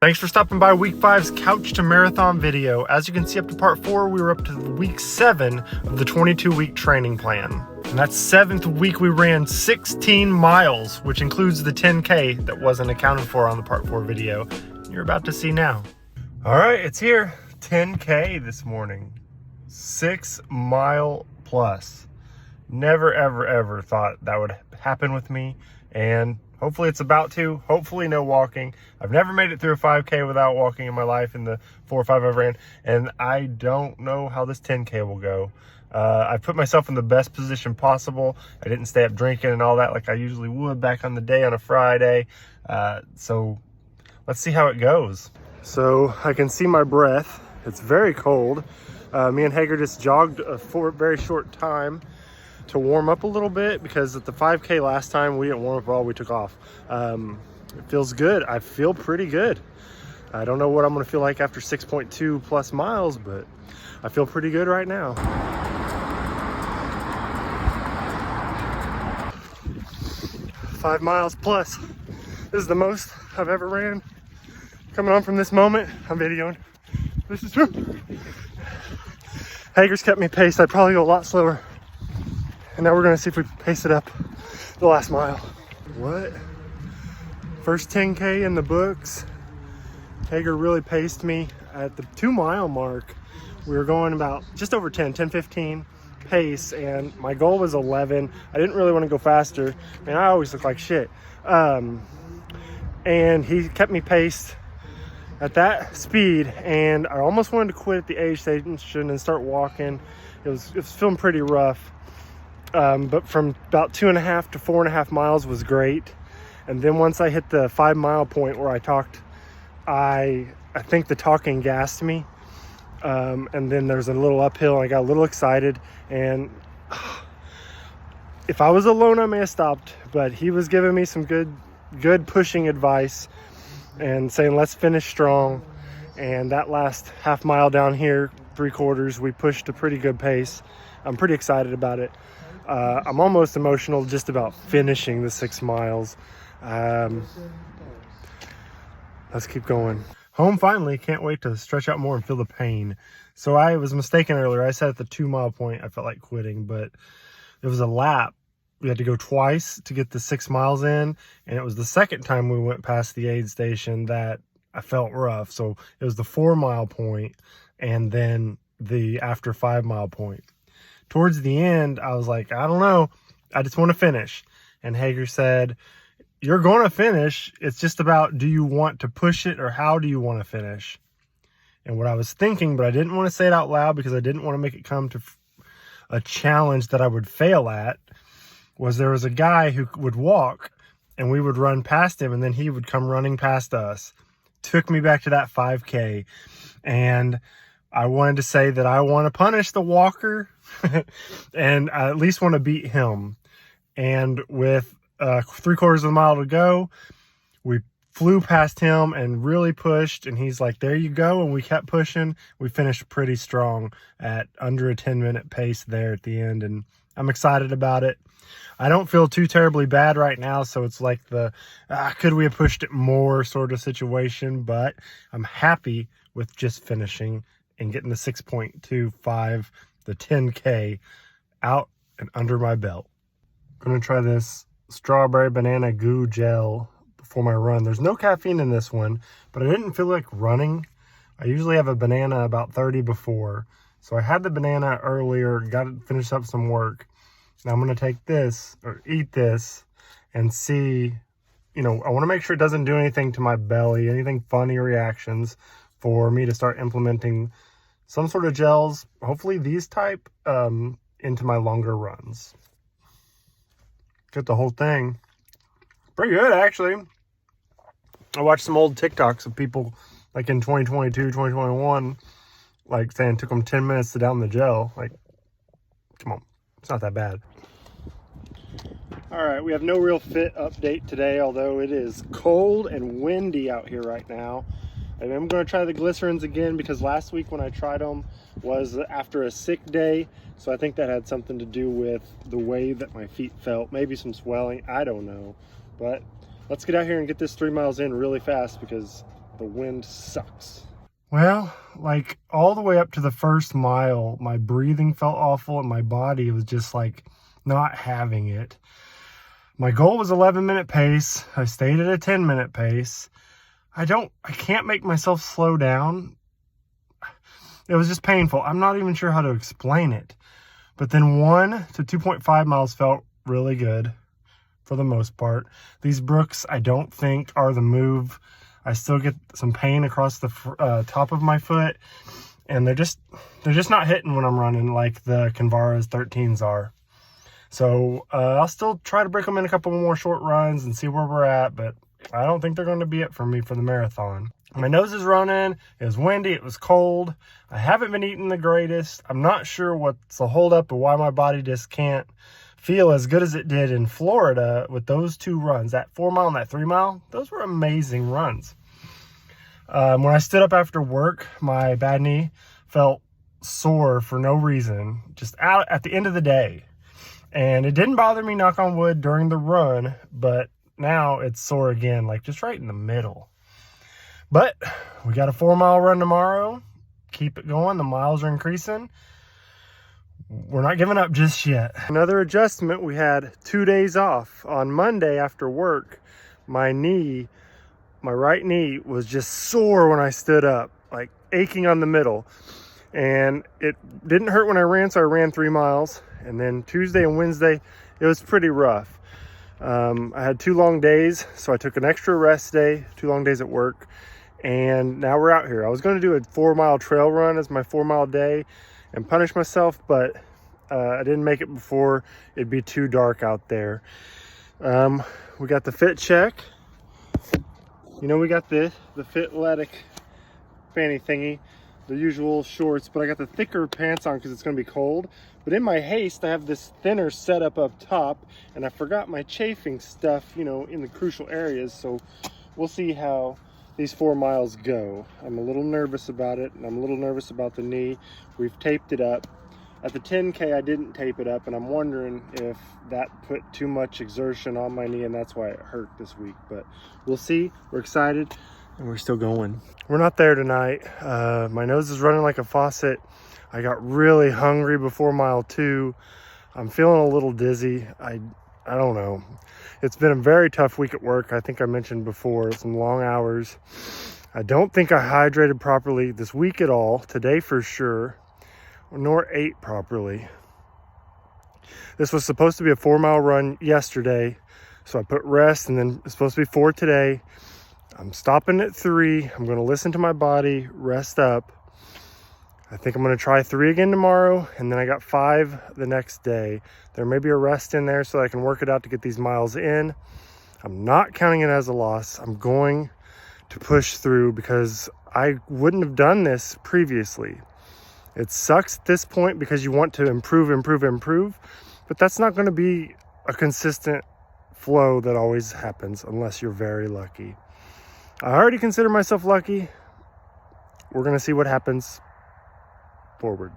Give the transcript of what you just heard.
Thanks for stopping by week 5's Couch to Marathon video. As you can see up to part 4, we were up to week 7 of the 22-week training plan. And that 7th week we ran 16 miles, which includes the 10K that wasn't accounted for on the part 4 video. You're about to see now. All right, it's here. 10K this morning. 6 mile plus. Never, ever, ever thought that would happen with me. And hopefully it's about to. Hopefully no walking. I've never made it through a 5K without walking in my life in the 4 or 5 I've ran. And I don't know how this 10K will go. I put myself in the best position possible. I didn't stay up drinking and all that like I usually would back on the day on a Friday. So let's see how it goes. So I can see my breath. It's very cold. Me and Hager just jogged for a very short time to warm up a little bit, because at the 5K last time we didn't warm up at all. We took off. It feels good. I feel pretty good. I don't know what I'm gonna feel like after 6.2 plus miles, but I feel pretty good right now. Five miles plus. This is the most I've ever ran. Coming on from this moment, I'm videoing. This is true. Hager's kept me paced. I'd probably go a lot slower. And now we're gonna see if we pace it up the last mile. What? First 10K in the books. Hager really paced me at the 2 mile mark. We were going about just over 10:15 pace, and my goal was 11. I didn't really want to go faster, and I always look like shit. And he kept me paced at that speed, and I almost wanted to quit at the aid station and start walking. It was feeling pretty rough. But from about 2.5 to 4.5 miles was great. And then once I hit the 5 mile point where I talked, I think the talking gassed me. And then there's a little uphill, and I got a little excited. And if I was alone, I may have stopped, but he was giving me some good pushing advice and saying, let's finish strong. And that last half mile down here, 3/4, we pushed a pretty good pace. I'm pretty excited about it. I'm almost emotional just about finishing the 6 miles. Let's keep going. Home finally. Can't wait to stretch out more and feel the pain. So I was mistaken earlier. I said at the 2 mile point I felt like quitting, but it was a lap. We had to go twice to get the 6 miles in, and it was the second time we went past the aid station that I felt rough. So it was the 4 mile point and then the after 5 mile point. Towards the end, I was like, I don't know. I just want to finish. And Hager said, you're going to finish. It's just about, do you want to push it or how do you want to finish? And what I was thinking, but I didn't want to say it out loud because I didn't want to make it come to a challenge that I would fail at, was there was a guy who would walk and we would run past him and then he would come running past us. Took me back to that 5K. And I wanted to say that I want to punish the walker and I at least want to beat him. And with 3/4 of the mile to go, we flew past him and really pushed. And he's like, there you go. And we kept pushing. We finished pretty strong at under a 10-minute pace there at the end. And I'm excited about it. I don't feel too terribly bad right now. So it's like the, could we have pushed it more sort of situation. But I'm happy with just finishing and getting the 6.25, the 10K out and under my belt. I'm going to try this strawberry banana goo gel before my run. There's no caffeine in this one, but I didn't feel like running. I usually have a banana about 30 before. So I had the banana earlier, got to finish up some work. Now I'm going to take this or eat this and see, I want to make sure it doesn't do anything to my belly, anything funny reactions, for me to start implementing some sort of gels, hopefully these type, into my longer runs. Get the whole thing. Pretty good, actually. I watched some old TikToks of people like in 2022, 2021, like saying it took them 10 minutes to down the gel. Like, come on, it's not that bad. All right, we have no real fit update today, although it is cold and windy out here right now. And I'm going to try the glycerins again because last week when I tried them was after a sick day. So I think that had something to do with the way that my feet felt. Maybe some swelling. I don't know. But let's get out here and get this 3 miles in really fast because The wind sucks. Well, like all the way up to the first mile, my breathing felt awful and my body was just like not having it. My goal was 11-minute pace. I stayed at a 10-minute pace. I can't make myself slow down. It was just painful. I'm not even sure how to explain it. But then 1 to 2.5 miles felt really good for the most part. These brooks, I don't think are the move. I still get some pain across the top of my foot, and they're just not hitting when I'm running like the Kinvara's 13s are. So I'll still try to break them in a couple more short runs and see where we're at, but I don't think they're going to be it for me for the marathon. My nose is running. It was windy. It was cold. I haven't been eating the greatest. I'm not sure what's the holdup or why my body just can't feel as good as it did in Florida with those 2 runs, that 4 mile and that 3 mile. Those were amazing runs. When I stood up after work, my bad knee felt sore for no reason, just out at the end of the day. And it didn't bother me, knock on wood, during the run, but now it's sore again, like just right in the middle. But we got a 4 mile run tomorrow. Keep it going. The miles are increasing. We're not giving up just yet. Another adjustment, we had 2 days off. On Monday after work, my right knee was just sore when I stood up, like aching on the middle. And it didn't hurt when I ran, so I ran 3 miles. And then Tuesday and Wednesday, it was pretty rough. I had 2 long days, so I took an extra rest day, 2 long days at work. And now we're out here. I was going to do a 4 mile trail run as my 4 mile day and punish myself, but I didn't make it before it'd be too dark out there. We got the fit check. You know, we got the Fitletic fanny thingy, the usual shorts, but I got the thicker pants on because it's going to be cold. But in my haste, I have this thinner setup up top, and I forgot my chafing stuff, you know, in the crucial areas. So we'll see how these 4 miles go. I'm a little nervous about it, and I'm a little nervous about the knee. We've taped it up. At the 10K, I didn't tape it up, and I'm wondering if that put too much exertion on my knee, and that's why it hurt this week. But we'll see. We're excited, and we're still going. We're not there tonight. My nose is running like a faucet. I got really hungry before mile 2. I'm feeling a little dizzy. I don't know. It's been a very tough week at work. I think I mentioned before, some long hours. I don't think I hydrated properly this week at all. Today for sure. Nor ate properly. This was supposed to be a 4 mile run yesterday, so I put rest, and then it's supposed to be 4 today. I'm stopping at 3. I'm going to listen to my body, rest up. I think I'm going to try 3 again tomorrow, and then I got 5 the next day. There may be a rest in there so that I can work it out to get these miles in. I'm not counting it as a loss. I'm going to push through because I wouldn't have done this previously. It sucks at this point because you want to improve, but that's not going to be a consistent flow that always happens unless you're very lucky. I already consider myself lucky. We're going to see what happens forward.